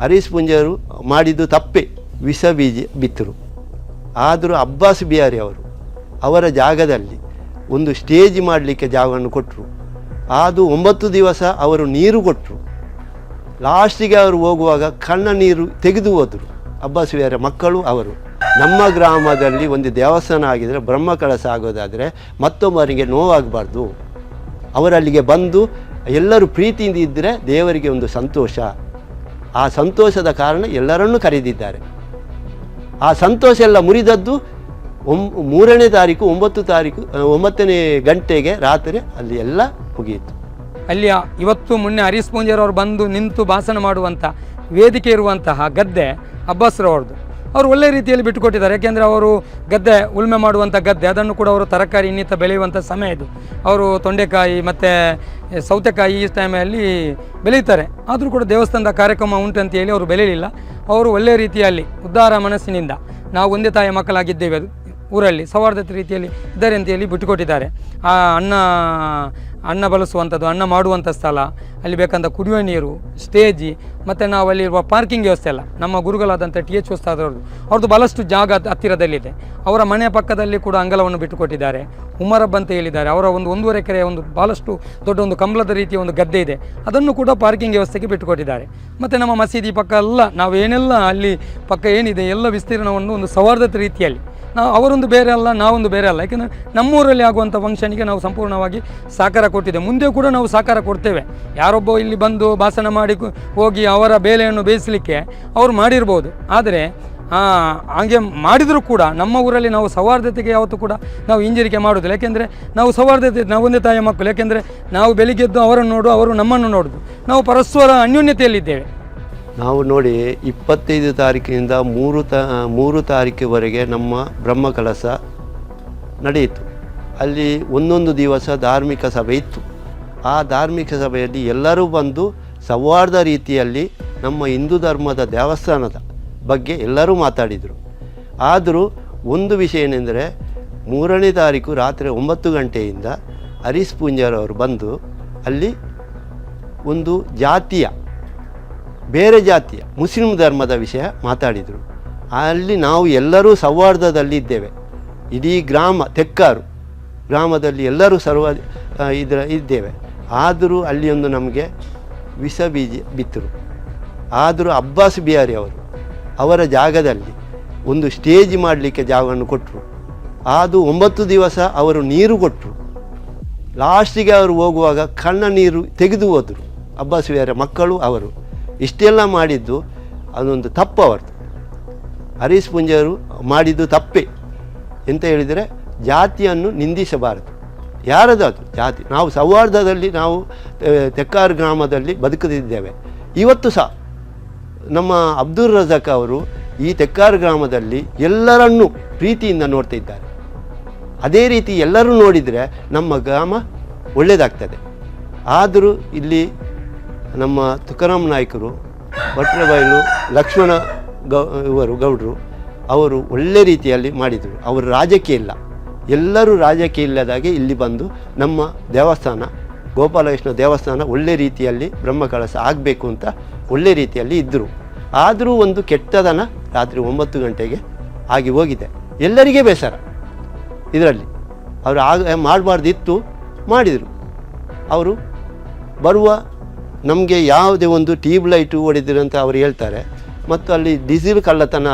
ಹರೀಶ್ ಪೂಂಜಾರು ಮಾಡಿದ್ದು ತಪ್ಪೆ, ವಿಷ ಬೀಜ ಬಿತ್ತರು. ಆದರೂ ಅಬ್ಬಾಸ್ ಬಿಹಾರಿ ಅವರ ಜಾಗದಲ್ಲಿ ಒಂದು ಸ್ಟೇಜ್ ಮಾಡಲಿಕ್ಕೆ ಜಾಗವನ್ನು ಕೊಟ್ಟರು. ಅದು 9 ದಿವಸ ಅವರು ನೀರು ಕೊಟ್ಟರು. ಲಾಸ್ಟಿಗೆ ಅವರು ಹೋಗುವಾಗ ಕಣ್ಣ ನೀರು ತೆಗೆದು ಹೋದರು. ಅಬ್ಬಾಸ್ ಬಿಹಾರಿ ಮಕ್ಕಳು ಅವರು. ನಮ್ಮ ಗ್ರಾಮದಲ್ಲಿ ಒಂದು ದೇವಸ್ಥಾನ ಆಗಿದರೆ ಬ್ರಹ್ಮ ಕಳಸ ಆಗೋದಾದರೆ ಮತ್ತೊಬ್ಬರಿಗೆ ನೋವಾಗಬಾರ್ದು. ಅವರಲ್ಲಿಗೆ ಬಂದು ಎಲ್ಲರೂ ಪ್ರೀತಿಯಿಂದ ಇದ್ದರೆ ದೇವರಿಗೆ ಒಂದು ಸಂತೋಷ. ಆ ಸಂತೋಷದ ಕಾರಣ ಎಲ್ಲರನ್ನೂ ಕರೆದಿದ್ದಾರೆ. ಆ ಸಂತೋಷ ಎಲ್ಲ ಮುರಿದದ್ದು 3ನೇ ತಾರೀಕು 9ನೇ ಗಂಟೆಗೆ ರಾತ್ರಿ ಅಲ್ಲಿ ಎಲ್ಲ ಮುಗಿಯಿತು. ಅಲ್ಲಿ ಇವತ್ತು ಮೊನ್ನೆ ಹರೀಶ್ ಪೂಂಜಾರಿ ಅವರು ಬಂದು ನಿಂತು ಭಾಷಣ ಮಾಡುವಂಥ ವೇದಿಕೆ ಇರುವಂತಹ ಗದ್ದೆ ಅಬ್ಬಾಸ್ರವ್ರದ್ದು. ಅವರು ಒಳ್ಳೆ ರೀತಿಯಲ್ಲಿ ಬಿಟ್ಟುಕೊಟ್ಟಿದ್ದಾರೆ. ಯಾಕೆಂದರೆ ಅವರು ಗದ್ದೆ ಉಳುಮೆ ಮಾಡುವಂಥ ಗದ್ದೆ, ಅದನ್ನು ಕೂಡ ಅವರು ತರಕಾರಿ ಇನ್ನಿತ ಬೆಳೆಯುವಂಥ ಸಮಯ ಇದು. ಅವರು ತೊಂಡೆಕಾಯಿ ಮತ್ತು ಸೌತೆಕಾಯಿ ಈ ಟೈಮಲ್ಲಿ ಬೆಳೀತಾರೆ. ಆದರೂ ಕೂಡ ದೇವಸ್ಥಾನದ ಕಾರ್ಯಕ್ರಮ ಉಂಟು ಅಂತ ಹೇಳಿ ಅವರು ಬೆಳೆಯಲಿಲ್ಲ. ಅವರು ಒಳ್ಳೆಯ ರೀತಿಯಲ್ಲಿ ಉದ್ಧಾರ ಮನಸ್ಸಿನಿಂದ ನಾವು ಒಂದೇ ತಾಯಿಯ ಮಕ್ಕಳಾಗಿದ್ದೇವೆ, ಊರಲ್ಲಿ ಸೌಹಾರ್ದತೆ ರೀತಿಯಲ್ಲಿ ಇದ್ದಾರೆ ಅಂತ ಹೇಳಿ ಬಿಟ್ಟುಕೊಟ್ಟಿದ್ದಾರೆ. ಆ ಅನ್ನ ಬಳಸುವಂಥದ್ದು, ಅನ್ನ ಮಾಡುವಂಥ ಸ್ಥಳ, ಅಲ್ಲಿ ಬೇಕಂತ ಕುಡಿಯುವ ನೀರು, ಸ್ಟೇಜಿ ಮತ್ತು ನಾವು ಅಲ್ಲಿರುವ ಪಾರ್ಕಿಂಗ್ ವ್ಯವಸ್ಥೆ ಎಲ್ಲ ನಮ್ಮ ಗುರುಗಳಾದಂಥ TH ಉಸ್ತಾದವ್ರದ್ದು ಅವ್ರದ್ದು ಭಾಳಷ್ಟು ಜಾಗ ಹತ್ತಿರದಲ್ಲಿದೆ. ಅವರ ಮನೆಯ ಪಕ್ಕದಲ್ಲಿ ಕೂಡ ಅಂಗಳವನ್ನು ಬಿಟ್ಟುಕೊಟ್ಟಿದ್ದಾರೆ. ಉಮರಬ್ ಅಂತ ಹೇಳಿದ್ದಾರೆ. ಅವರ ಒಂದು 1.5 ಎಕರೆ ಒಂದು ಭಾಳಷ್ಟು ದೊಡ್ಡ ಒಂದು ಕಂಬಳದ ರೀತಿಯ ಒಂದು ಗದ್ದೆ ಇದೆ, ಅದನ್ನು ಕೂಡ ಪಾರ್ಕಿಂಗ್ ವ್ಯವಸ್ಥೆಗೆ ಬಿಟ್ಟುಕೊಟ್ಟಿದ್ದಾರೆ. ಮತ್ತು ನಮ್ಮ ಮಸೀದಿ ಪಕ್ಕ ಎಲ್ಲ ನಾವು ಏನೆಲ್ಲ ಅಲ್ಲಿ ಪಕ್ಕ ಏನಿದೆ ಎಲ್ಲ ವಿಸ್ತೀರ್ಣವನ್ನು ಒಂದು ಸೌಹಾರ್ದತೆ ರೀತಿಯಲ್ಲಿ ಅವರೊಂದು ಬೇರೆ ಅಲ್ಲ, ನಾವೊಂದು ಬೇರೆ ಅಲ್ಲ. ಯಾಕೆಂದರೆ ನಮ್ಮೂರಲ್ಲಿ ಆಗುವಂಥ ಫಂಕ್ಷನಿಗೆ ನಾವು ಸಂಪೂರ್ಣವಾಗಿ ಸಹಕಾರ ಕೊಟ್ಟಿದ್ದೇವೆ. ಮುಂದೆ ಕೂಡ ನಾವು ಸಹಕಾರ ಕೊಡ್ತೇವೆ. ಯಾರೊಬ್ಬ ಇಲ್ಲಿ ಬಂದು ಭಾಷಣ ಮಾಡಿ ಹೋಗಿ ಅವರ ಬೇಲೆಯನ್ನು ಬೇಯಿಸಲಿಕ್ಕೆ ಅವರು ಮಾಡಿರ್ಬೋದು. ಆದರೆ ಹಾಗೆ ಮಾಡಿದರೂ ಕೂಡ ನಮ್ಮ ಊರಲ್ಲಿ ನಾವು ಸೌಹಾರ್ದತೆಗೆ ಯಾವತ್ತೂ ಕೂಡ ನಾವು ಹಿಂಜರಿಕೆ ಮಾಡೋದಿಲ್ಲ. ಯಾಕೆಂದರೆ ನಾವು ಸೌಹಾರ್ದತೆ, ನಾವು ಒಂದೇ ತಾಯಿಯ ಮಕ್ಕಳು. ಯಾಕೆಂದರೆ ನಾವು ಬೆಳಿಗ್ಗೆದ್ದು ಅವರನ್ನು ನೋಡು, ಅವರು ನಮ್ಮನ್ನು ನೋಡೋದು, ನಾವು ಪರಸ್ಪರ ಅನ್ಯೋನ್ಯತೆಯಲ್ಲಿದ್ದೇವೆ. ನಾವು ನೋಡಿ 25 ತಾರೀಕಿನಿಂದ 3 ತಾರೀಕಿವರೆಗೆ ನಮ್ಮ ಬ್ರಹ್ಮ ಕಳಸ ನಡೆಯಿತು. ಅಲ್ಲಿ ಒಂದೊಂದು ದಿವಸ ಧಾರ್ಮಿಕ ಸಭೆ ಇತ್ತು. ಆ ಧಾರ್ಮಿಕ ಸಭೆಯಲ್ಲಿ ಎಲ್ಲರೂ ಬಂದು ಸೌಹಾರ್ದ ರೀತಿಯಲ್ಲಿ ನಮ್ಮ ಹಿಂದೂ ಧರ್ಮದ ದೇವಸ್ಥಾನದ ಬಗ್ಗೆ ಎಲ್ಲರೂ ಮಾತಾಡಿದರು. ಆದರೂ ಒಂದು ವಿಷಯ ಏನೆಂದರೆ 3ನೇ ತಾರೀಕು ರಾತ್ರಿ 9 ಗಂಟೆಯಿಂದ ಹರೀಶ್ ಪೂಂಜಾರಿ ಅವರು ಬಂದು ಅಲ್ಲಿ ಒಂದು ಬೇರೆ ಜಾತಿಯ ಮುಸ್ಲಿಂ ಧರ್ಮದ ವಿಷಯ ಮಾತಾಡಿದರು. ಅಲ್ಲಿ ನಾವು ಎಲ್ಲರೂ ಸೌಹಾರ್ದದಲ್ಲಿದ್ದೇವೆ. ಇಡೀ ತೆಕ್ಕಾರು ಗ್ರಾಮದಲ್ಲಿ ಎಲ್ಲರೂ ಇದ್ದೇವೆ. ಆದರೂ ಅಲ್ಲಿ ಒಂದು ನಮಗೆ ವಿಷ ಬೀಜ ಬಿತ್ತರು. ಆದರೂ ಅಬ್ಬಾಸ್ ಬಿಹಾರಿ ಅವರ ಜಾಗದಲ್ಲಿ ಒಂದು ಸ್ಟೇಜ್ ಮಾಡಲಿಕ್ಕೆ ಜಾಗವನ್ನು ಕೊಟ್ಟರು. ಅದು 9 ದಿವಸ ಅವರು ನೀರು ಕೊಟ್ಟರು. ಲಾಸ್ಟಿಗೆ ಅವರು ಹೋಗುವಾಗ ಕಣ್ಣ ನೀರು ತೆಗೆದು ಹೋದರು. ಅಬ್ಬಾಸ್ ಬಿಹಾರಿ ಮಕ್ಕಳು ಅವರು. ಇಷ್ಟೆಲ್ಲ ಮಾಡಿದ್ದು ಅದೊಂದು ತಪ್ಪು ಅವರದು. ಹರೀಶ್ ಪೂಂಜಾರು ಮಾಡಿದ್ದು ತಪ್ಪೆ. ಎಂತ ಹೇಳಿದರೆ ಜಾತಿಯನ್ನು ನಿಂದಿಸಬಾರದು. ಯಾರದು ಅದು ಜಾತಿ? ನಾವು ಸೌಹಾರ್ದದಲ್ಲಿ ನಾವು ತೆಕ್ಕಾರು ಗ್ರಾಮದಲ್ಲಿ ಬದುಕುತ್ತಿದ್ದೇವೆ. ಇವತ್ತು ಸಹ ನಮ್ಮ ಅಬ್ದುಲ್ ರಜಾಕ್ ಅವರು ಈ ತೆಕ್ಕಾರು ಗ್ರಾಮದಲ್ಲಿ ಎಲ್ಲರನ್ನೂ ಪ್ರೀತಿಯಿಂದ ನೋಡ್ತಾ ಇದ್ದಾರೆ. ಅದೇ ರೀತಿ ಎಲ್ಲರೂ ನೋಡಿದರೆ ನಮ್ಮ ಗ್ರಾಮ ಒಳ್ಳೆಯದಾಗ್ತದೆ. ಆದರೂ ಇಲ್ಲಿ ನಮ್ಮ ತುಕಾರಾಮ್ ನಾಯ್ಕರು, ಭಟ್ರಬೈಲು ಲಕ್ಷ್ಮಣ ಗೌಡರು ಅವರು ಒಳ್ಳೆ ರೀತಿಯಲ್ಲಿ ಮಾಡಿದರು. ಅವರು ರಾಜಕೀಯ ಇಲ್ಲ, ಎಲ್ಲರೂ ರಾಜಕೀಯ ಇಲ್ಲದಾಗೆ ಇಲ್ಲಿ ಬಂದು ನಮ್ಮ ದೇವಸ್ಥಾನ ಗೋಪಾಲಕೃಷ್ಣ ದೇವಸ್ಥಾನ ಒಳ್ಳೆ ರೀತಿಯಲ್ಲಿ ಬ್ರಹ್ಮ ಕಳಸ ಆಗಬೇಕು ಅಂತ ಒಳ್ಳೆ ರೀತಿಯಲ್ಲಿ ಇದ್ದರು. ಆದರೂ ಒಂದು ಕೆಟ್ಟದನ ರಾತ್ರಿ 9 ಗಂಟೆಗೆ ಆಗಿ ಹೋಗಿದೆ. ಎಲ್ಲರಿಗೆ ಬೇಸರ ಇದರಲ್ಲಿ. ಅವರು ಮಾಡಬಾರ್ದಿತ್ತು, ಮಾಡಿದರು. ಅವರು ಬರುವ ನಮಗೆ ಯಾವುದೇ ಒಂದು ಟ್ಯೂಬ್ ಲೈಟು ಹೊಡೆದಿರು ಅಂತ ಅವರು ಹೇಳ್ತಾರೆ. ಮತ್ತು ಅಲ್ಲಿ ಡೀಸೆಲ್ ಕಳ್ಳತನ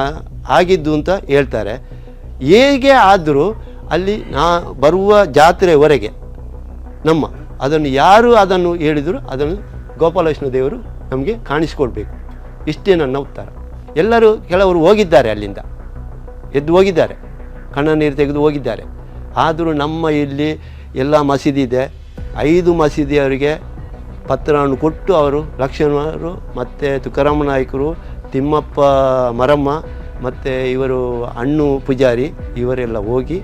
ಆಗಿದ್ದು ಅಂತ ಹೇಳ್ತಾರೆ. ಹೇಗೆ ಆದರೂ ಅಲ್ಲಿ ಬರುವ ಜಾತ್ರೆವರೆಗೆ ಅದನ್ನು ಯಾರು ಅದನ್ನು ಹೇಳಿದರು ಅದನ್ನು ಗೋಪಾಲಕೃಷ್ಣ ದೇವರು ನಮಗೆ ಕಾಣಿಸ್ಕೊಳ್ಬೇಕು. ಇಷ್ಟೇ ನನ್ನ ಉತ್ತರ. ಕೆಲವರು ಹೋಗಿದ್ದಾರೆ, ಅಲ್ಲಿಂದ ಎದ್ದು ಹೋಗಿದ್ದಾರೆ, ಕಣ್ಣ ನೀರು ತೆಗೆದು ಹೋಗಿದ್ದಾರೆ. ಆದರೂ ನಮ್ಮ ಇಲ್ಲಿ ಎಲ್ಲ ಮಸೀದಿ ಇದೆ. 5 ಮಸೀದಿಯವರಿಗೆ ಪತ್ರವನ್ನು ಕೊಟ್ಟು ಅವರು ಲಕ್ಷ್ಮಣರು ಮತ್ತು ತುಕಾರಾಮ ನಾಯ್ಕರು, ತಿಮ್ಮಪ್ಪ ಮರಮ್ಮ ಮತ್ತು ಇವರು ಅಣ್ಣು ಪೂಜಾರಿ ಇವರೆಲ್ಲ ಹೋಗಿ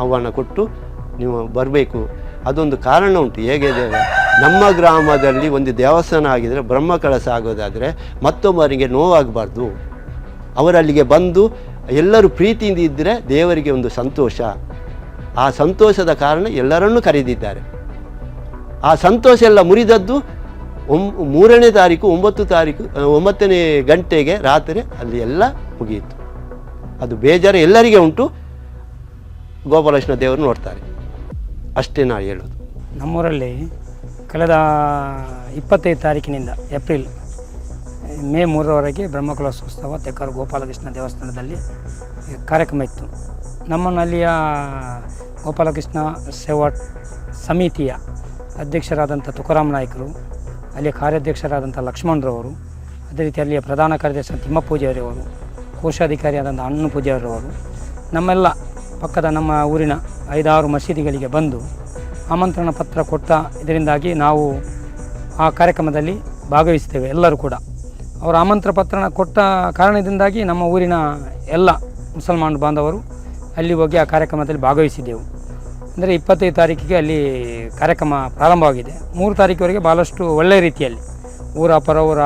ಆಹ್ವಾನ ಕೊಟ್ಟು ನೀವು ಬರಬೇಕು. ಅದೊಂದು ಕಾರಣ ಉಂಟು. ಹೇಗಿದೆ, ನಮ್ಮ ಗ್ರಾಮದಲ್ಲಿ ಒಂದು ದೇವಸ್ಥಾನ ಆಗಿದರೆ ಬ್ರಹ್ಮ ಕಳಸ ಆಗೋದಾದರೆ ಮತ್ತೊಬ್ಬರಿಗೆ ನೋವಾಗಬಾರ್ದು. ಅವರಲ್ಲಿಗೆ ಬಂದು ಎಲ್ಲರೂ ಪ್ರೀತಿಯಿಂದ ಇದ್ದರೆ ದೇವರಿಗೆ ಒಂದು ಸಂತೋಷ. ಆ ಸಂತೋಷದ ಕಾರಣ ಎಲ್ಲರನ್ನೂ ಕರೆದಿದ್ದಾರೆ. ಆ ಸಂತೋಷ ಎಲ್ಲ ಮುರಿದದ್ದು 3ನೇ ತಾರೀಕು 9ನೇ ಗಂಟೆಗೆ ರಾತ್ರಿ ಅಲ್ಲಿ ಎಲ್ಲ ಮುಗಿಯಿತು. ಅದು ಬೇಜಾರು ಎಲ್ಲರಿಗೆ ಉಂಟು. ಗೋಪಾಲಕೃಷ್ಣ ದೇವರು ನೋಡ್ತಾರೆ, ಅಷ್ಟೇ ನಾವು ಹೇಳೋದು. ನಮ್ಮೂರಲ್ಲಿ ಕಳೆದ 25 ತಾರೀಕಿನಿಂದ ಏಪ್ರಿಲ್ ಮೇ 3ರವರೆಗೆ ಬ್ರಹ್ಮಕಲಶೋತ್ಸವ ತೆಕ್ಕೂರು ಗೋಪಾಲಕೃಷ್ಣ ದೇವಸ್ಥಾನದಲ್ಲಿ ಕಾರ್ಯಕ್ರಮ ಇತ್ತು. ನಮ್ಮನ್ನು ಅಲ್ಲಿಯ ಗೋಪಾಲಕೃಷ್ಣ ಸೇವಾ ಸಮಿತಿಯ ಅಧ್ಯಕ್ಷರಾದಂಥ ತುಕಾರಾಮ್ ನಾಯ್ಕರು, ಅಲ್ಲಿಯ ಕಾರ್ಯಾಧ್ಯಕ್ಷರಾದಂಥ ಲಕ್ಷ್ಮಣರವರು, ಅದೇ ರೀತಿ ಅಲ್ಲಿಯ ಪ್ರಧಾನ ಕಾರ್ಯದರ್ಶಿ ತಿಮ್ಮ ಪೂಜಾರಿಯವರು, ಕೋಶಾಧಿಕಾರಿಯಾದಂಥ ಅಣ್ಣು ಪೂಜಾರಿಯವರು, ನಮ್ಮೆಲ್ಲ ಪಕ್ಕದ ನಮ್ಮ ಊರಿನ 5-6 ಮಸೀದಿಗಳಿಗೆ ಬಂದು ಆಮಂತ್ರಣ ಪತ್ರ ಕೊಟ್ಟ ಇದರಿಂದಾಗಿ ನಾವು ಆ ಕಾರ್ಯಕ್ರಮದಲ್ಲಿ ಭಾಗವಹಿಸ್ತೇವೆ. ಎಲ್ಲರೂ ಕೂಡ ಅವರ ಆಮಂತ್ರಣ ಪತ್ರ ಕೊಟ್ಟ ಕಾರಣದಿಂದಾಗಿ ನಮ್ಮ ಊರಿನ ಎಲ್ಲ ಮುಸಲ್ಮಾನ ಬಾಂಧವರು ಅಲ್ಲಿ ಹೋಗಿ ಆ ಕಾರ್ಯಕ್ರಮದಲ್ಲಿ ಭಾಗವಹಿಸಿದ್ದೆವು. ಅಂದರೆ 25 ತಾರೀಕಿಗೆ ಅಲ್ಲಿ ಕಾರ್ಯಕ್ರಮ ಪ್ರಾರಂಭವಾಗಿದೆ. 3 ತಾರೀಕಿವರೆಗೆ ಭಾಳಷ್ಟು ಒಳ್ಳೆಯ ರೀತಿಯಲ್ಲಿ ಊರ ಪರವೂರ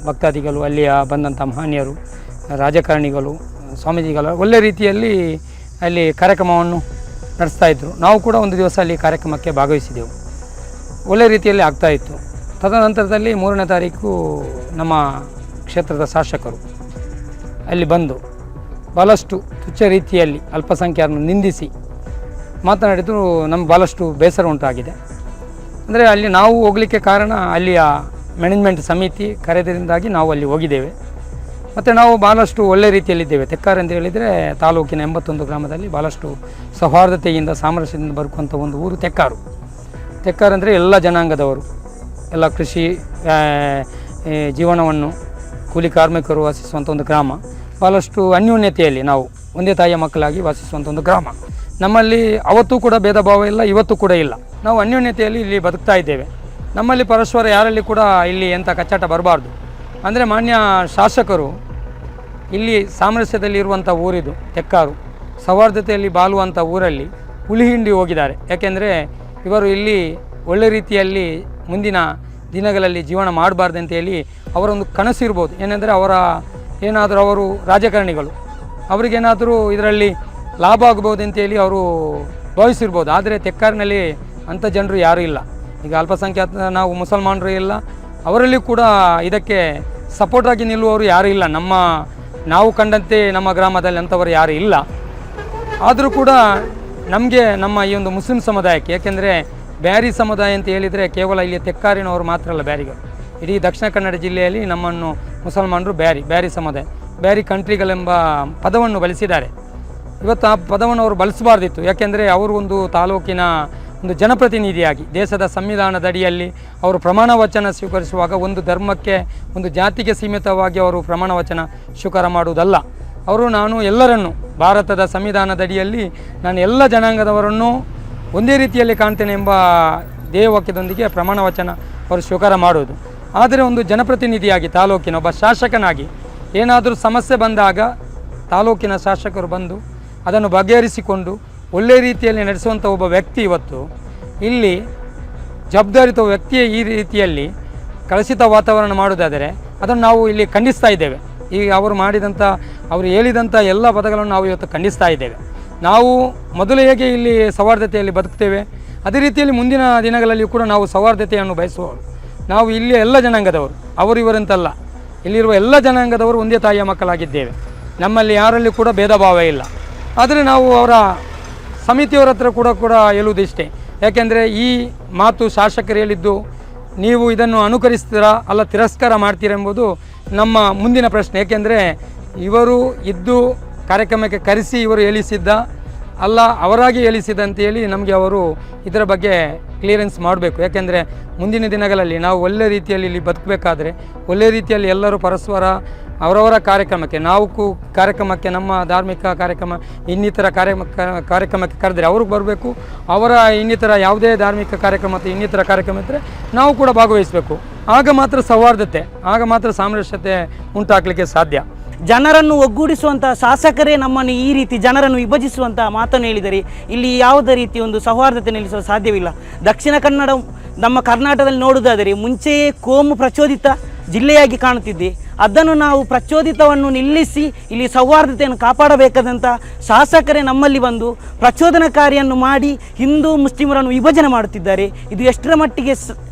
ಭಕ್ತಾದಿಗಳು, ಅಲ್ಲಿಯ ಬಂದಂಥ ಮಹನೀಯರು, ರಾಜಕಾರಣಿಗಳು, ಸ್ವಾಮೀಜಿಗಳು ಒಳ್ಳೆಯ ರೀತಿಯಲ್ಲಿ ಅಲ್ಲಿ ಕಾರ್ಯಕ್ರಮವನ್ನು ನಡೆಸ್ತಾಯಿದ್ರು. ನಾವು ಕೂಡ ಒಂದು ದಿವಸ ಅಲ್ಲಿ ಕಾರ್ಯಕ್ರಮಕ್ಕೆ ಭಾಗವಹಿಸಿದೆವು. ಒಳ್ಳೆಯ ರೀತಿಯಲ್ಲಿ ಆಗ್ತಾಯಿತ್ತು. ತದನಂತರದಲ್ಲಿ 3ನೇ ತಾರೀಕು ನಮ್ಮ ಕ್ಷೇತ್ರದ ಶಾಸಕರು ಅಲ್ಲಿ ಬಂದು ಭಾಳಷ್ಟು ತುಚ್ಛ ರೀತಿಯಲ್ಲಿ ಅಲ್ಪಸಂಖ್ಯಾತರನ್ನು ನಿಂದಿಸಿ ಮಾತನಾಡಿದ್ರು. ನಮ್ಗೆ ಭಾಳಷ್ಟು ಬೇಸರ ಉಂಟಾಗಿದೆ. ಅಂದರೆ ಅಲ್ಲಿ ನಾವು ಹೋಗಲಿಕ್ಕೆ ಕಾರಣ ಅಲ್ಲಿಯ ಮ್ಯಾನೇಜ್ಮೆಂಟ್ ಸಮಿತಿ ಕರೆದರಿಂದಾಗಿ ನಾವು ಅಲ್ಲಿ ಹೋಗಿದ್ದೇವೆ. ಮತ್ತು ನಾವು ಭಾಳಷ್ಟು ಒಳ್ಳೆಯ ರೀತಿಯಲ್ಲಿದ್ದೇವೆ. ತೆಕ್ಕಾರು ಅಂತ ಹೇಳಿದರೆ ತಾಲೂಕಿನ 81 ಗ್ರಾಮದಲ್ಲಿ ಭಾಳಷ್ಟು ಸೌಹಾರ್ದತೆಯಿಂದ ಸಾಮರಸ್ಯದಿಂದ ಬರುವಂಥ ಒಂದು ಊರು ತೆಕ್ಕಾರು. ತೆಕ್ಕಾರು ಅಂದರೆ ಎಲ್ಲ ಜನಾಂಗದವರು, ಎಲ್ಲ ಕೃಷಿ ಜೀವನವನ್ನು ಕೂಲಿ ಕಾರ್ಮಿಕರು ವಾಸಿಸುವಂಥ ಒಂದು ಗ್ರಾಮ. ಭಾಳಷ್ಟು ಅನ್ಯೋನ್ಯತೆಯಲ್ಲಿ ನಾವು ಒಂದೇ ತಾಯಿಯ ಮಕ್ಕಳಾಗಿ ವಾಸಿಸುವಂಥ ಒಂದು ಗ್ರಾಮ. ನಮ್ಮಲ್ಲಿ ಅವತ್ತೂ ಕೂಡ ಭೇದ ಭಾವ ಇಲ್ಲ, ಇವತ್ತು ಕೂಡ ಇಲ್ಲ. ನಾವು ಅನ್ಯೋನ್ಯತೆಯಲ್ಲಿ ಇಲ್ಲಿ ಬದುಕ್ತಾ ಇದ್ದೇವೆ. ನಮ್ಮಲ್ಲಿ ಪರಸ್ಪರ ಯಾರಲ್ಲಿ ಕೂಡ ಇಲ್ಲಿ ಎಂಥ ಕಚ್ಚಾಟ ಬರಬಾರ್ದು. ಅಂದರೆ ಮಾನ್ಯ ಶಾಸಕರು ಇಲ್ಲಿ ಸಾಮರಸ್ಯದಲ್ಲಿ ಇರುವಂಥ ಊರಿದು ತೆಕ್ಕಾರು, ಸೌಹಾರ್ದತೆಯಲ್ಲಿ ಬಾಳುವಂಥ ಊರಲ್ಲಿ ಹುಲಿ ಹಿಂಡಿ ಹೋಗಿದ್ದಾರೆ. ಯಾಕೆಂದರೆ ಇವರು ಇಲ್ಲಿ ಒಳ್ಳೆ ರೀತಿಯಲ್ಲಿ ಮುಂದಿನ ದಿನಗಳಲ್ಲಿ ಜೀವನ ಮಾಡಬಾರ್ದು ಅಂತ ಹೇಳಿ ಅವರೊಂದು ಕನಸಿರ್ಬೋದು. ಏನೆಂದರೆ ಅವರು ರಾಜಕಾರಣಿಗಳು, ಅವರಿಗೇನಾದರೂ ಇದರಲ್ಲಿ ಲಾಭ ಆಗ್ಬೋದು ಅಂತೇಳಿ ಅವರು ಭಾವಿಸಿರ್ಬೋದು. ಆದರೆ ತೆಕ್ಕಾರಿನಲ್ಲಿ ಅಂಥ ಜನರು ಯಾರೂ ಇಲ್ಲ. ಈಗ ಅಲ್ಪಸಂಖ್ಯಾತ ನಾವು ಮುಸಲ್ಮಾನರು ಇಲ್ಲ, ಅವರಲ್ಲಿ ಕೂಡ ಇದಕ್ಕೆ ಸಪೋರ್ಟಾಗಿ ನಿಲ್ಲುವವರು ಯಾರೂ ಇಲ್ಲ. ನಾವು ಕಂಡಂತೆ ನಮ್ಮ ಗ್ರಾಮದಲ್ಲಿ ಅಂಥವರು ಯಾರೂ ಇಲ್ಲ. ಆದರೂ ಕೂಡ ನಮಗೆ ನಮ್ಮ ಈ ಒಂದು ಮುಸ್ಲಿಂ ಸಮುದಾಯಕ್ಕೆ, ಏಕೆಂದರೆ ಬ್ಯಾರಿ ಸಮುದಾಯ ಅಂತ ಹೇಳಿದರೆ ಕೇವಲ ಇಲ್ಲಿ ತೆಕ್ಕಾರಿನವರು ಮಾತ್ರ ಅಲ್ಲ, ಬ್ಯಾರಿಗಳು ಇಡೀ ದಕ್ಷಿಣ ಕನ್ನಡ ಜಿಲ್ಲೆಯಲ್ಲಿ ನಮ್ಮನ್ನು ಮುಸಲ್ಮಾನರು ಬ್ಯಾರಿ ಸಮುದಾಯ, ಬ್ಯಾರಿ ಕಂಟ್ರಿಗಳೆಂಬ ಪದವನ್ನು ಬಳಸಿದ್ದಾರೆ. ಇವತ್ತು ಆ ಪದವನ್ನು ಅವರು ಬಳಸಬಾರ್ದಿತ್ತು. ಯಾಕೆಂದರೆ ಅವರು ಒಂದು ತಾಲೂಕಿನ ಒಂದು ಜನಪ್ರತಿನಿಧಿಯಾಗಿ ದೇಶದ ಸಂವಿಧಾನದ ಅಡಿಯಲ್ಲಿ ಅವರು ಪ್ರಮಾಣ ವಚನ ಸ್ವೀಕರಿಸುವಾಗ ಒಂದು ಧರ್ಮಕ್ಕೆ, ಒಂದು ಜಾತಿಗೆ ಸೀಮಿತವಾಗಿ ಅವರು ಪ್ರಮಾಣ ವಚನ ಸ್ವೀಕಾರ ಮಾಡುವುದಲ್ಲ. ನಾನು ಎಲ್ಲರನ್ನು ಭಾರತದ ಸಂವಿಧಾನದ ಅಡಿಯಲ್ಲಿ ನಾನು ಎಲ್ಲ ಜನಾಂಗದವರನ್ನು ಒಂದೇ ರೀತಿಯಲ್ಲಿ ಕಾಣ್ತೇನೆ ಎಂಬ ಧ್ಯೇಯವಾಕ್ಯದೊಂದಿಗೆ ಪ್ರಮಾಣ ವಚನ ಅವರು ಸ್ವೀಕಾರ ಮಾಡುವುದು. ಆದರೆ ಒಂದು ಜನಪ್ರತಿನಿಧಿಯಾಗಿ ತಾಲೂಕಿನ ಒಬ್ಬ ಶಾಸಕನಾಗಿ ಏನಾದರೂ ಸಮಸ್ಯೆ ಬಂದಾಗ ತಾಲೂಕಿನ ಶಾಸಕರು ಬಂದು ಅದನ್ನು ಬಗೆಹರಿಸಿಕೊಂಡು ಒಳ್ಳೆಯ ರೀತಿಯಲ್ಲಿ ನಡೆಸುವಂಥ ಒಬ್ಬ ವ್ಯಕ್ತಿ ಇವತ್ತು ಇಲ್ಲಿ ಜವಾಬ್ದಾರಿತ ವ್ಯಕ್ತಿಯ ಈ ರೀತಿಯಲ್ಲಿ ಕಲುಷಿತ ವಾತಾವರಣ ಮಾಡುವುದಾದರೆ ಅದನ್ನು ನಾವು ಇಲ್ಲಿ ಖಂಡಿಸ್ತಾ ಇದ್ದೇವೆ. ಈಗ ಅವರು ಹೇಳಿದಂಥ ಎಲ್ಲ ಪದಗಳನ್ನು ನಾವು ಇವತ್ತು ಖಂಡಿಸ್ತಾ ಇದ್ದೇವೆ. ನಾವು ಮೊದಲು ಹೇಗೆ ಇಲ್ಲಿ ಸೌಹಾರ್ದತೆಯಲ್ಲಿ ಬದುಕ್ತೇವೆ, ಅದೇ ರೀತಿಯಲ್ಲಿ ಮುಂದಿನ ದಿನಗಳಲ್ಲಿ ಕೂಡ ನಾವು ಸೌಹಾರ್ದತೆಯನ್ನು ಬಯಸುವವರು. ನಾವು ಇಲ್ಲಿ ಎಲ್ಲ ಜನಾಂಗದವರು, ಇವರಂತಲ್ಲ, ಇಲ್ಲಿರುವ ಎಲ್ಲ ಜನಾಂಗದವರು ಒಂದೇ ತಾಯಿಯ ಮಕ್ಕಳಾಗಿದ್ದೇವೆ. ನಮ್ಮಲ್ಲಿ ಯಾರಲ್ಲಿ ಕೂಡ ಭೇದ ಭಾವ ಇಲ್ಲ. ಆದರೆ ನಾವು ಅವರ ಸಮಿತಿಯವರ ಹತ್ರ ಕೂಡ ಹೇಳುವುದಿಷ್ಟೇ. ಯಾಕೆಂದರೆ ಈ ಮಾತು ಶಾಸಕರು ಹೇಳಿದ್ದು ನೀವು ಇದನ್ನು ಅನುಕರಿಸ್ತೀರಾ ಅಲ್ಲ ತಿರಸ್ಕಾರ ಮಾಡ್ತೀರಾ ಎಂಬುದು ನಮ್ಮ ಮುಂದಿನ ಪ್ರಶ್ನೆ. ಏಕೆಂದರೆ ಇವರು ಇದ್ದು ಕಾರ್ಯಕ್ರಮಕ್ಕೆ ಕರೆಸಿ ಇವರು ಹೇಳಿಸಿದ್ದ ಅಲ್ಲ, ಅವರಾಗಿ ಹೇಳಿಸಿದ ಅಂತೇಳಿ ನಮಗೆ ಅವರು ಇದರ ಬಗ್ಗೆ ಕ್ಲಿಯರೆನ್ಸ್ ಮಾಡಬೇಕು. ಯಾಕೆಂದರೆ ಮುಂದಿನ ದಿನಗಳಲ್ಲಿ ನಾವು ಒಳ್ಳೆ ರೀತಿಯಲ್ಲಿ ಇಲ್ಲಿ ಬದುಕಬೇಕಾದ್ರೆ, ಒಳ್ಳೆ ರೀತಿಯಲ್ಲಿ ಎಲ್ಲರೂ ಪರಸ್ಪರ ಅವರವರ ಕಾರ್ಯಕ್ರಮಕ್ಕೆ, ಕಾರ್ಯಕ್ರಮಕ್ಕೆ ನಮ್ಮ ಧಾರ್ಮಿಕ ಕಾರ್ಯಕ್ರಮ ಇನ್ನಿತರ ಕಾರ್ಯಕ್ರಮಕ್ಕೆ ಕರೆದರೆ ಅವ್ರಿಗೆ ಬರಬೇಕು. ಅವರ ಇನ್ನಿತರ ಯಾವುದೇ ಧಾರ್ಮಿಕ ಕಾರ್ಯಕ್ರಮ ಮತ್ತು ಇನ್ನಿತರ ಕಾರ್ಯಕ್ರಮ ಇದ್ದರೆ ನಾವು ಕೂಡ ಭಾಗವಹಿಸಬೇಕು. ಆಗ ಮಾತ್ರ ಸೌಹಾರ್ದತೆ, ಆಗ ಮಾತ್ರ ಸಾಮರಸ್ಯತೆ ಉಂಟಾಗಲಿಕ್ಕೆ ಸಾಧ್ಯ. ಜನರನ್ನು ಒಗ್ಗೂಡಿಸುವಂಥ ಶಾಸಕರೇ ನಮ್ಮನ್ನು ಈ ರೀತಿ ಜನರನ್ನು ವಿಭಜಿಸುವಂಥ ಮಾತನ್ನು ಹೇಳಿದರೆ ಇಲ್ಲಿ ಯಾವುದೇ ರೀತಿ ಒಂದು ಸೌಹಾರ್ದತೆ ನಿಲ್ಲಿಸಲು ಸಾಧ್ಯವಿಲ್ಲ. ದಕ್ಷಿಣ ಕನ್ನಡ ನಮ್ಮ ಕರ್ನಾಟಕದಲ್ಲಿ ನೋಡುವುದಾದರೆ ಮುಂಚೆಯೇ ಕೋಮು ಪ್ರಚೋದಿತ ಜಿಲ್ಲೆಯಾಗಿ ಕಾಣುತ್ತಿದ್ದೆ. ಅದನ್ನು ನಾವು ಪ್ರಚೋದಿತವನ್ನು ನಿಲ್ಲಿಸಿ ಇಲ್ಲಿ ಸೌಹಾರ್ದತೆಯನ್ನು ಕಾಪಾಡಬೇಕಾದಂಥ ಶಾಸಕರೇ ನಮ್ಮಲ್ಲಿ ಬಂದು ಪ್ರಚೋದನಕಾರಿಯನ್ನು ಮಾಡಿ ಹಿಂದೂ ಮುಸ್ಲಿಮರನ್ನು ವಿಭಜನೆ ಮಾಡುತ್ತಿದ್ದಾರೆ. ಇದು ಎಷ್ಟರ ಮಟ್ಟಿಗೆ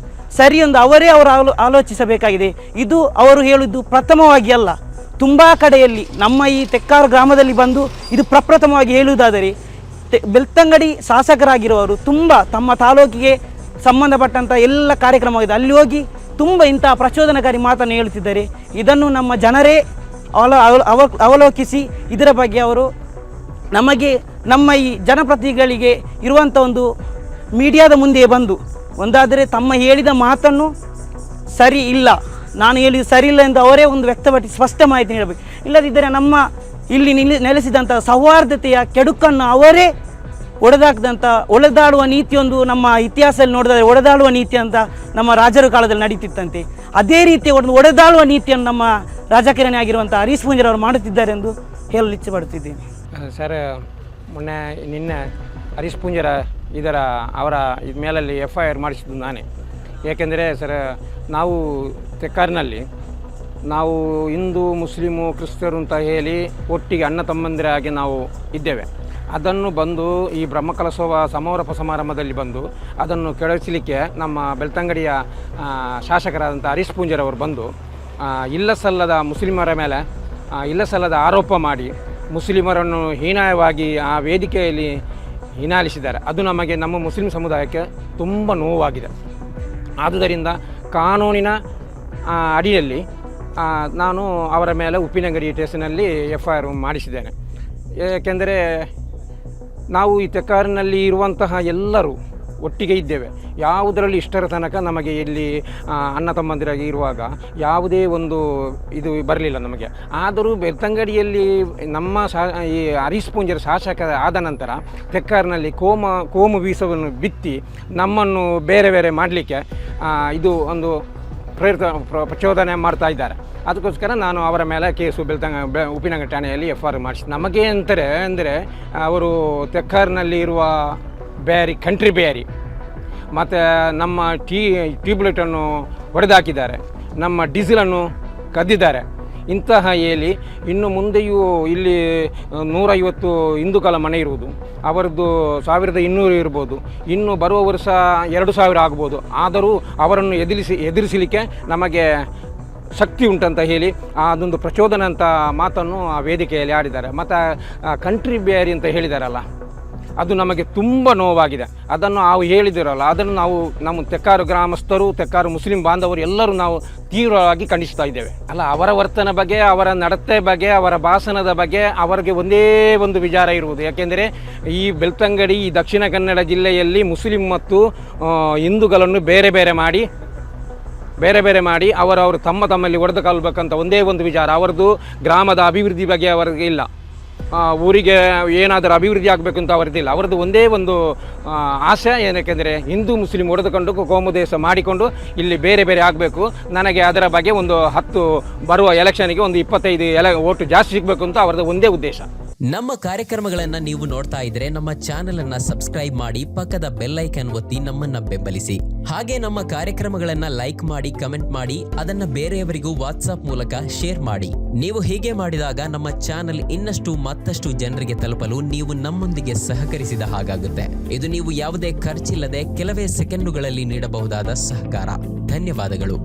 ಸರಿ ಎಂದು ಅವರೇ ಆಲೋಚಿಸಬೇಕಾಗಿದೆ. ಇದು ಅವರು ಹೇಳುವುದು ಪ್ರಥಮವಾಗಿ ಅಲ್ಲ, ತುಂಬ ಕಡೆಯಲ್ಲಿ ನಮ್ಮ ಈ ತೆಕ್ಕಾರು ಗ್ರಾಮದಲ್ಲಿ ಬಂದು ಇದು ಪ್ರಪ್ರಥಮವಾಗಿ ಹೇಳುವುದಾದರೆ ಬೆಳ್ತಂಗಡಿ ಶಾಸಕರಾಗಿರುವವರು ತುಂಬ ತಮ್ಮ ತಾಲೂಕಿಗೆ ಸಂಬಂಧಪಟ್ಟಂಥ ಎಲ್ಲ ಕಾರ್ಯಕ್ರಮವಾಗಿದೆ, ಅಲ್ಲಿ ಹೋಗಿ ತುಂಬ ಇಂತಹ ಪ್ರಚೋದನಕಾರಿ ಮಾತನ್ನು ಹೇಳುತ್ತಿದ್ದಾರೆ. ಇದನ್ನು ನಮ್ಮ ಜನರೇ ಅವಲೋಕಿಸಿ ಇದರ ಬಗ್ಗೆ ಅವರು ನಮಗೆ ನಮ್ಮ ಈ ಜನಪ್ರತಿನಿಧಿಗಳಿಗೆ ಇರುವಂಥ ಒಂದು ಮೀಡಿಯಾದ ಮುಂದೆ ಬಂದು ಒಂದಾದರೆ ತಮ್ಮ ಹೇಳಿದ ಮಾತನ್ನು ಸರಿ ಇಲ್ಲ, ನಾನು ಹೇಳಿದ ಸರಿ ಇಲ್ಲ ಎಂದು ಅವರೇ ಒಂದು ವ್ಯಕ್ತಪಡಿಸಿ ಸ್ಪಷ್ಟ ಮಾಹಿತಿ ನೀಡಬೇಕು. ಇಲ್ಲದಿದ್ದರೆ ನಮ್ಮ ಇಲ್ಲಿ ನೆಲೆಸಿದಂಥ ಸೌಹಾರ್ದತೆಯ ಕೆಡುಕನ್ನು ಅವರೇ ಒಡೆದಾಡುವ ನೀತಿಯೊಂದು ನಮ್ಮ ಇತಿಹಾಸದಲ್ಲಿ ನೋಡಿದರೆ ಒಡೆದಾಡುವ ನೀತಿ ಅಂತ ನಮ್ಮ ರಾಜರ ಕಾಲದಲ್ಲಿ ನಡೀತಿತ್ತಂತೆ. ಅದೇ ರೀತಿಯ ಒಂದು ಒಡೆದಾಡುವ ನೀತಿಯನ್ನು ನಮ್ಮ ರಾಜಕಾರಣಿ ಆಗಿರುವಂಥ ಹರೀಶ್ ಪೂಂಜಾರವರು ಮಾಡುತ್ತಿದ್ದಾರೆ ಎಂದು ಹೇಳಲು ಇಚ್ಛೆ ಪಡುತ್ತಿದ್ದೇನೆ. ಸರ್, ನಿನ್ನೆ ಹರೀಶ್ ಪೂಂಜಾರ ಅವರ ಮೇಲಲ್ಲಿ FIR ಮಾಡಿಸಿದ್ದು ನಾನೇ. ಏಕೆಂದರೆ ಸರ್, ನಾವು ತೆಕ್ಕಾರಿನಲ್ಲಿ ನಾವು ಹಿಂದೂ ಮುಸ್ಲಿಮು ಕ್ರಿಸ್ತರು ಅಂತ ಹೇಳಿ ಒಟ್ಟಿಗೆ ಅಣ್ಣ ತಮ್ಮಂದಿರಾಗಿ ನಾವು ಇದ್ದೇವೆ. ಅದನ್ನು ಬಂದು ಈ ಬ್ರಹ್ಮಕಲಶೋತ್ಸವ ಸಮಾರೋಪ ಸಮಾರಂಭದಲ್ಲಿ ಬಂದು ಅದನ್ನು ಕೆಡಿಸಲಿಕ್ಕೆ ನಮ್ಮ ಬೆಳ್ತಂಗಡಿಯ ಶಾಸಕರಾದಂಥ ಹರೀಶ್ ಪೂಂಜಾರವರು ಬಂದು ಇಲ್ಲಸಲ್ಲದ ಮುಸ್ಲಿಮರ ಮೇಲೆ ಇಲ್ಲಸಲ್ಲದ ಆರೋಪ ಮಾಡಿ ಮುಸ್ಲಿಮರನ್ನು ಹೀನಾಯವಾಗಿ ಆ ವೇದಿಕೆಯಲ್ಲಿ ಹೀನಾಲಿಸಿದ್ದಾರೆ. ಅದು ನಮಗೆ ನಮ್ಮ ಮುಸ್ಲಿಂ ಸಮುದಾಯಕ್ಕೆ ತುಂಬ ನೋವಾಗಿದೆ. ಆದುದರಿಂದ ಕಾನೂನಿನ ಅಡಿಯಲ್ಲಿ ನಾನು ಅವರ ಮೇಲೆ ಉಪ್ಪಿನಂಗಡಿ ಸ್ಟೇಷನಲ್ಲಿ FIR ಮಾಡಿಸಿದ್ದೇನೆ. ಏಕೆಂದರೆ ನಾವು ಈ ತೆಕ್ಕಾರಿನಲ್ಲಿ ಇರುವಂತಹ ಎಲ್ಲರೂ ಒಟ್ಟಿಗೆ ಇದ್ದೇವೆ. ಯಾವುದರಲ್ಲಿ ಇಷ್ಟರ ತನಕ ನಮಗೆ ಇಲ್ಲಿ ಅಣ್ಣ ತಮ್ಮಂದಿರಾಗಿ ಇರುವಾಗ ಯಾವುದೇ ಒಂದು ಇದು ಬರಲಿಲ್ಲ ನಮಗೆ. ಆದರೂ ಬೆಳ್ತಂಗಡಿಯಲ್ಲಿ ನಮ್ಮ ಈ ಹರೀಶ್ ಪೂಂಜಾರ ಶಾಸಕ ಆದ ನಂತರ ತೆಕ್ಕಾರಿನಲ್ಲಿ ಕೋಮು ಬೀಸವನ್ನು ಬಿತ್ತಿ ನಮ್ಮನ್ನು ಬೇರೆ ಬೇರೆ ಮಾಡಲಿಕ್ಕೆ ಇದು ಒಂದು ಪ್ರಚೋದನೆ ಮಾಡ್ತಾ ಇದ್ದಾರೆ. ಅದಕ್ಕೋಸ್ಕರ ನಾನು ಅವರ ಮೇಲೆ ಕೇಸು ಉಪ್ಪಿನಂಗಡಿ ಠಾಣೆಯಲ್ಲಿ FIR ಮಾಡಿಸಿ. ನಮಗೆ ಅಂದರೆ ಅವರು ತೆಕ್ಕಾರಿನಲ್ಲಿ ಇರುವ ಕಂಟ್ರಿ ಬೇರಿ ಮತ್ತು ನಮ್ಮ ಟ್ಯೂಬ್ಲೈಟನ್ನು ಹೊಡೆದಾಕಿದ್ದಾರೆ, ನಮ್ಮ ಡೀಸೆಲನ್ನು ಕದ್ದಿದ್ದಾರೆ. ಇಂತಹ ಹೇಳಿ ಇನ್ನು ಮುಂದೆಯೂ ಇಲ್ಲಿ 150 ಹಿಂದೂಗಳ ಮನೆ ಇರುವುದು, ಅವರದ್ದು 1200 ಇರ್ಬೋದು, ಇನ್ನು ಬರುವ ವರ್ಷ 2000 ಆಗ್ಬೋದು. ಆದರೂ ಅವರನ್ನು ಎದುರಿಸಲಿಕ್ಕೆ ನಮಗೆ ಶಕ್ತಿ ಉಂಟಂತ ಹೇಳಿ ಅದೊಂದು ಪ್ರಚೋದನೆ ಅಂತ ಮಾತನ್ನು ಆ ವೇದಿಕೆಯಲ್ಲಿ ಆಡಿದ್ದಾರೆ. ಮತ್ತು ಕಂಟ್ರಿ ಬೇರಿ ಅಂತ ಹೇಳಿದಾರಲ್ಲ, ಅದು ನಮಗೆ ತುಂಬ ನೋವಾಗಿದೆ. ಅದನ್ನು ನಾವು ಹೇಳಿದಿರಲ್ಲ, ಅದನ್ನು ನಾವು ನಮ್ಮ ತೆಕ್ಕಾರು ಗ್ರಾಮಸ್ಥರು, ತೆಕ್ಕಾರು ಮುಸ್ಲಿಂ ಬಾಂಧವರು ಎಲ್ಲರೂ ನಾವು ತೀವ್ರವಾಗಿ ಖಂಡಿಸ್ತಾ ಇದ್ದೇವೆ. ಅಲ್ಲ, ಅವರ ವರ್ತನೆ ಬಗ್ಗೆ, ಅವರ ನಡತೆ ಬಗ್ಗೆ, ಅವರ ಭಾಷಣದ ಬಗ್ಗೆ ಅವರಿಗೆ ಒಂದೇ ಒಂದು ವಿಚಾರ ಇರುವುದು. ಯಾಕೆಂದರೆ ಈ ಬೆಳ್ತಂಗಡಿ ಈ ದಕ್ಷಿಣ ಕನ್ನಡ ಜಿಲ್ಲೆಯಲ್ಲಿ ಮುಸ್ಲಿಂ ಮತ್ತು ಹಿಂದೂಗಳನ್ನು ಬೇರೆ ಬೇರೆ ಮಾಡಿ ಅವರವರು ತಮ್ಮಲ್ಲಿ ಹೊಡೆದುಕೊಳ್ಳಬೇಕಂತ ಒಂದೇ ಒಂದು ವಿಚಾರ. ಅವರದ್ದು ಗ್ರಾಮದ ಅಭಿವೃದ್ಧಿ ಬಗ್ಗೆ ಅವರಿಗೆ ಇಲ್ಲ, ಊರಿಗೆ ಏನಾದರೂ ಅಭಿವೃದ್ಧಿ ಆಗಬೇಕು ಅಂತ ಅವರದ್ದಿಲ್ಲ. ಅವರದ್ದು ಒಂದೇ ಒಂದು ಆಸೆ ಏನಕ್ಕೆಂದರೆ ಹಿಂದೂ ಮುಸ್ಲಿಂ ಹೊಡೆದುಕೊಂಡು ಕೋಮು ದೇಶ ಮಾಡಿಕೊಂಡು ಇಲ್ಲಿ ಬೇರೆ ಆಗಬೇಕು, ನನಗೆ ಅದರ ಬಗ್ಗೆ ಒಂದು 10 ಬರುವ ಎಲೆಕ್ಷನ್ಗೆ ಒಂದು 25 ಓಟು ಜಾಸ್ತಿ ಸಿಗಬೇಕು ಅಂತ ಅವರದ್ದು ಒಂದೇ ಉದ್ದೇಶ. ನಮ್ಮ ಕಾರ್ಯಕ್ರಮಗಳನ್ನ ನೀವು ನೋಡ್ತಾ ಇದ್ರೆ ನಮ್ಮ ಚಾನೆಲ್ ಅನ್ನ ಸಬ್ಸ್ಕ್ರೈಬ್ ಮಾಡಿ, ಪಕ್ಕದ ಬೆಲ್ ಐಕಾನ್ ಒತ್ತಿ ನಮ್ಮನ್ನ ಬೆಂಬಲಿಸಿ. ಹಾಗೆ ನಮ್ಮ ಕಾರ್ಯಕ್ರಮಗಳನ್ನ ಲೈಕ್ ಮಾಡಿ, ಕಮೆಂಟ್ ಮಾಡಿ, ಅದನ್ನ ಬೇರೆಯವರಿಗೂ ವಾಟ್ಸ್ಆಪ್ ಮೂಲಕ ಶೇರ್ ಮಾಡಿ. ನೀವು ಹೀಗೆ ಮಾಡಿದಾಗ ನಮ್ಮ ಚಾನೆಲ್ ಇನ್ನಷ್ಟು ಮತ್ತಷ್ಟು ಜನರಿಗೆ ತಲುಪಲು ನೀವು ನಮ್ಮೊಂದಿಗೆ ಸಹಕರಿಸಿದ ಹಾಗಾಗುತ್ತೆ. ಇದು ನೀವು ಯಾವುದೇ ಖರ್ಚಿಲ್ಲದೆ ಕೆಲವೇ ಸೆಕೆಂಡುಗಳಲ್ಲಿ ನೀಡಬಹುದಾದ ಸಹಕಾರ. ಧನ್ಯವಾದಗಳು.